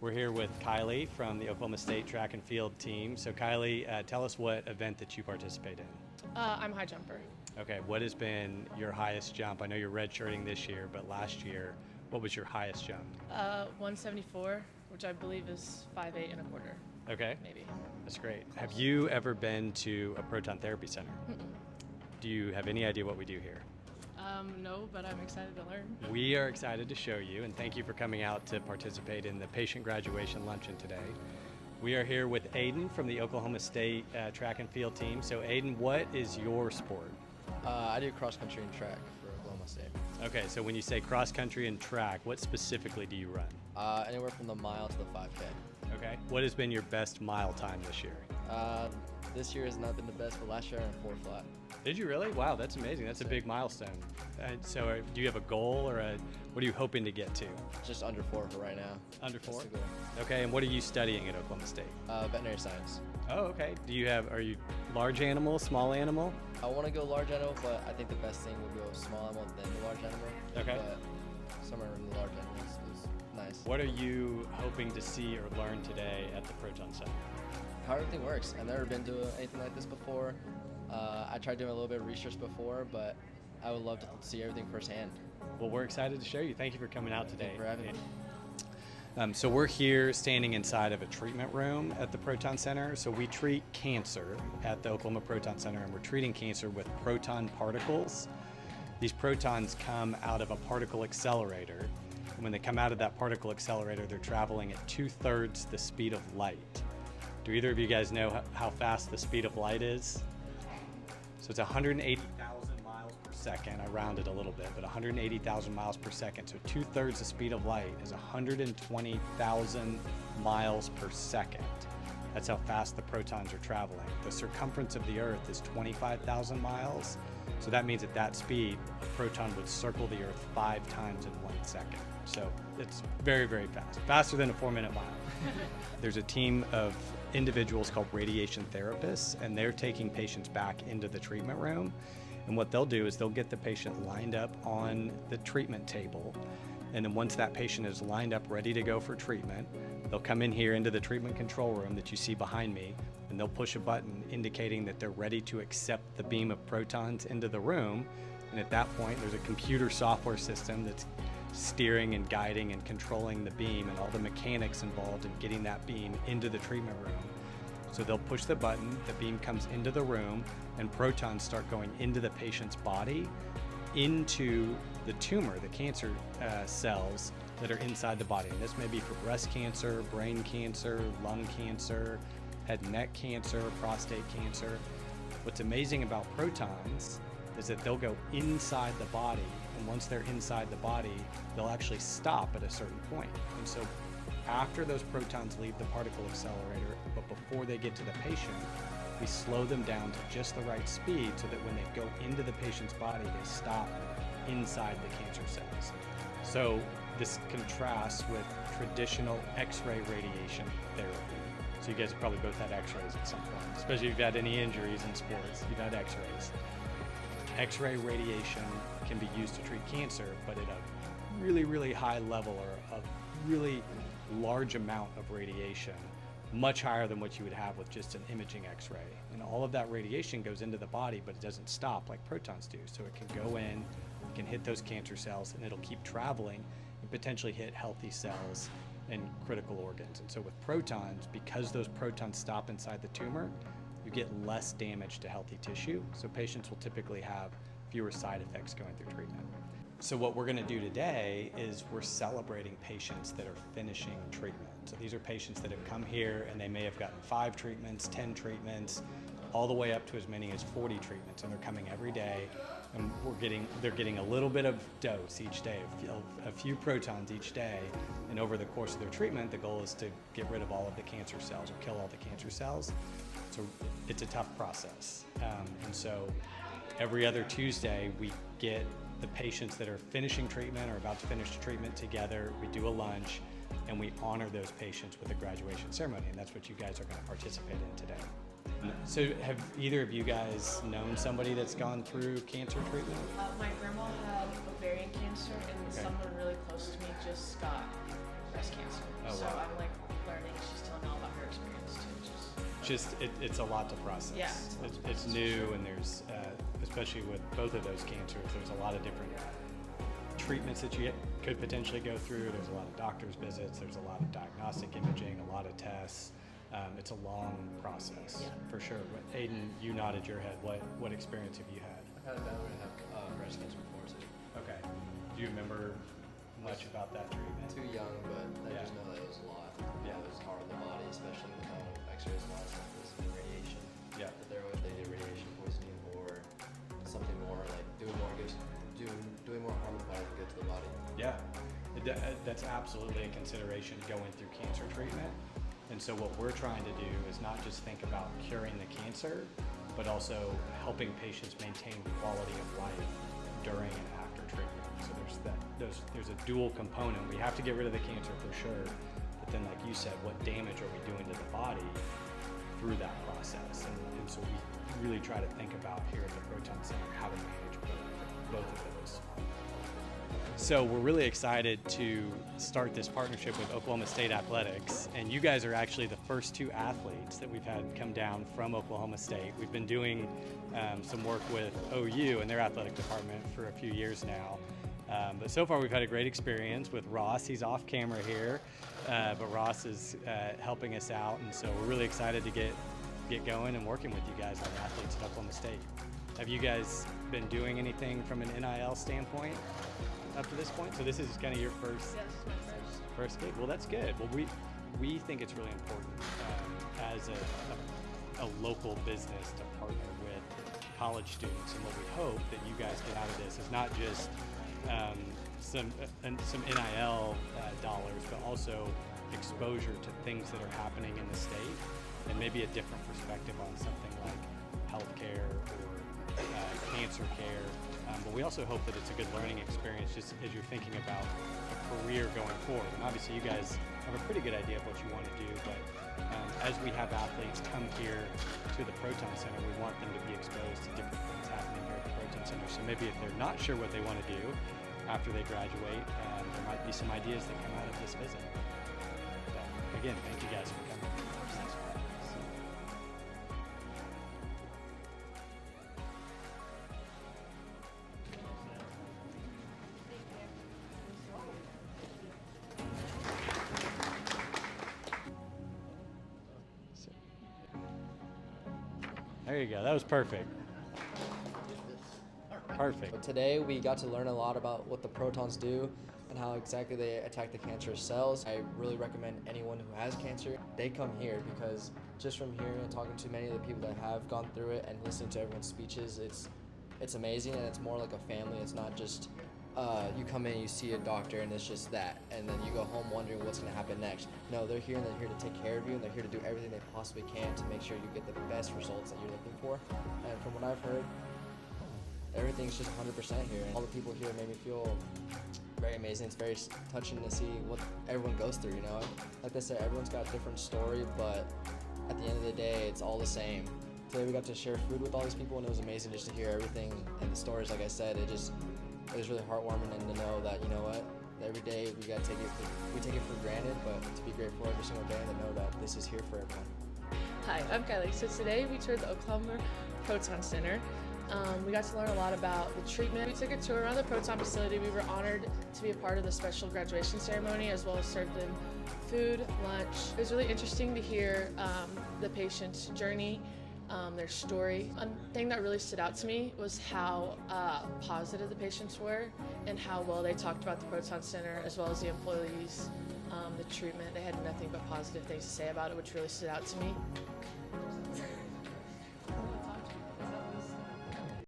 We're here with Kylie from the Oklahoma State Track and Field team. So Kylie, tell us what event that you participate in. I'm a high jumper. Okay, what has been your highest jump? I know you're redshirting this year, but last year, what was your highest jump? 174, which I believe is 5'8" and a quarter. Okay. Maybe. That's great. Have you ever been to a proton therapy center? Mm-mm. Do you have any idea what we do here? No, but I'm excited to learn. We are excited to show you, and thank you for coming out to participate in the patient graduation luncheon today. We are here with Aiden from the Oklahoma State Track and Field team. So Aiden, what is your sport? I do cross country and track for Oklahoma State. Okay, so when you say cross country and track, what specifically do you run? Anywhere from the mile to the 5K. Okay. What has been your best mile time this year? This year has not been the best, but last year I ran 4 flat. Did you really? Wow, that's amazing. That's a big milestone. So do you have a goal or what are you hoping to get to? Just under 4 for right now. Under 4? That's the goal. Okay, and what are you studying at Oklahoma State? Veterinary science. Oh, okay. Are you large animal, small animal? I want to go large animal, but I think the best thing would go small animal then the large animal. Okay. But somewhere in the large animals is nice. What are you hoping to see or learn today at the Proton Center? How everything works. I've never been to anything like this before. I tried doing a little bit of research before, but I would love to see everything firsthand. Well, we're excited to show you. Thank you for coming out today. Thank you for having me. So we're here standing inside of a treatment room at the Proton Center. So we treat cancer at the Oklahoma Proton Center, and we're treating cancer with proton particles. These protons come out of a particle accelerator. And when they come out of that particle accelerator, they're traveling at 2/3 the speed of light. Do either of you guys know how fast the speed of light is? So it's 180,000 miles per second. I rounded a little bit, but 180,000 miles per second. So 2/3 the speed of light is 120,000 miles per second. That's how fast the protons are traveling. The circumference of the Earth is 25,000 miles. So that means at that speed, a proton would circle the Earth 5 times in 1 second. So it's very, very fast. Faster than a 4-minute mile. There's a team of individuals called radiation therapists, and they're taking patients back into the treatment room. And what they'll do is they'll get the patient lined up on the treatment table. And then once that patient is lined up ready to go for treatment, they'll come in here into the treatment control room that you see behind me, and they'll push a button indicating that they're ready to accept the beam of protons into the room. And at that point, there's a computer software system that's steering and guiding and controlling the beam and all the mechanics involved in getting that beam into the treatment room. So they'll push the button, the beam comes into the room, and protons start going into the patient's body, into the tumor, the cancer cells that are inside the body. And this may be for breast cancer, brain cancer, lung cancer, head and neck cancer, prostate cancer. What's amazing about protons is that they'll go inside the body, and once they're inside the body, they'll actually stop at a certain point. And so after those protons leave the particle accelerator, but before they get to the patient, we slow them down to just the right speed so that when they go into the patient's body, they stop inside the cancer cells. So this contrasts with traditional X-ray radiation therapy. So you guys have probably both had X-rays at some point, especially if you've had any injuries in sports, you've had X-rays. X-ray radiation can be used to treat cancer, but at a really, really high level, or a really large amount of radiation, much higher than what you would have with just an imaging X-ray. And all of that radiation goes into the body, but it doesn't stop like protons do. So it can go in, it can hit those cancer cells, and it'll keep traveling and potentially hit healthy cells and critical organs. And so with protons, because those protons stop inside the tumor, you get less damage to healthy tissue. So patients will typically have fewer side effects going through treatment. So what we're going to do today is we're celebrating patients that are finishing treatment. So these are patients that have come here and they may have gotten 5 treatments, 10 treatments, all the way up to as many as 40 treatments, and they're coming every day, and they're getting a little bit of dose each day, a few protons each day, and over the course of their treatment, the goal is to get rid of all of the cancer cells or kill all the cancer cells. So it's a tough process, and so every other Tuesday we get the patients that are finishing treatment or about to finish treatment together. We do a lunch, and we honor those patients with a graduation ceremony, and that's what you guys are going to participate in today. So have either of you guys known somebody that's gone through cancer treatment? My grandma had ovarian cancer, and someone really close to me just got breast cancer. Oh, so wow. I'm like it's a lot to process. Yeah. It's new, and there's, especially with both of those cancers, there's a lot of different treatments that you could potentially go through. There's a lot of doctor's visits, there's a lot of diagnostic imaging, a lot of tests. It's a long process, for sure. But Aiden, you nodded your head. What experience have you had? I've had a family that have breast cancer before too. Okay. Do you remember much about that treatment? Too young, but I Yeah. just know that it was a lot. Yeah. It was hard on the body, especially with X-rays and all that stuff. This and radiation. Yeah. But they did radiation poisoning or something more like doing more harm to the body than good to the body. Yeah, that's absolutely a consideration going through cancer treatment. And so what we're trying to do is not just think about curing the cancer, but also helping patients maintain quality of life during and after treatment. So there's a dual component. We have to get rid of the cancer for sure, but then like you said, what damage are we doing to the body through that process? And so we really try to think about here at the Proton Center how to manage both of those. So we're really excited to start this partnership with Oklahoma State Athletics, and you guys are actually the first two athletes that we've had come down from Oklahoma State. We've been doing some work with OU and their athletic department for a few years now, but so far we've had a great experience with Ross. He's off camera here, but Ross is helping us out, and so we're really excited to get going and working with you guys on the athletes at Oklahoma State. Have you guys been doing anything from an NIL standpoint up to this point? So this is kind of your first Yes, my first. gig. Well, that's good. Well, we think it's really important as a local business to partner with college students, and what we hope that you guys get out of this is not just some NIL dollars, but also exposure to things that are happening in the state, and maybe a different perspective on something like healthcare or cancer care. But we also hope that it's a good learning experience just as you're thinking about a career going forward. And obviously you guys have a pretty good idea of what you want to do, but as we have athletes come here to the Proton Center, we want them to be exposed to different things happening here at the Proton Center. So maybe if they're not sure what they want to do after they graduate, there might be some ideas that come out of this visit. But again, thank you guys for coming. There you go. That was perfect. Perfect. But today we got to learn a lot about what the protons do and how exactly they attack the cancerous cells. I really recommend anyone who has cancer, they come here, because just from hearing and talking to many of the people that have gone through it and listening to everyone's speeches, it's amazing, and it's more like a family. It's not just you come in, you see a doctor, and it's just that, and then you go home wondering what's going to happen next. No, they're here, and they're here to take care of you, and they're here to do everything they possibly can to make sure you get the best results that you're looking for. And from what I've heard, everything's just 100% here, and all the people here made me feel very amazing. It's very touching to see what everyone goes through, you know? Like they said, everyone's got a different story, but at the end of the day, it's all the same. Today we got to share food with all these people, and it was amazing just to hear everything and the stories. Like I said, it was really heartwarming, and to know that, you know what, every day we take it for granted, but to be grateful every single day and to know that this is here for everyone. Hi, I'm Kylie. So today we toured the Oklahoma Proton Center. We got to learn a lot about the treatment. We took a tour around the Proton facility. We were honored to be a part of the special graduation ceremony, as well as served them food, lunch. It was really interesting to hear the patient's journey, their story. One thing that really stood out to me was how positive the patients were and how well they talked about the Proton Center, as well as the employees, the treatment. They had nothing but positive things to say about it, which really stood out to me.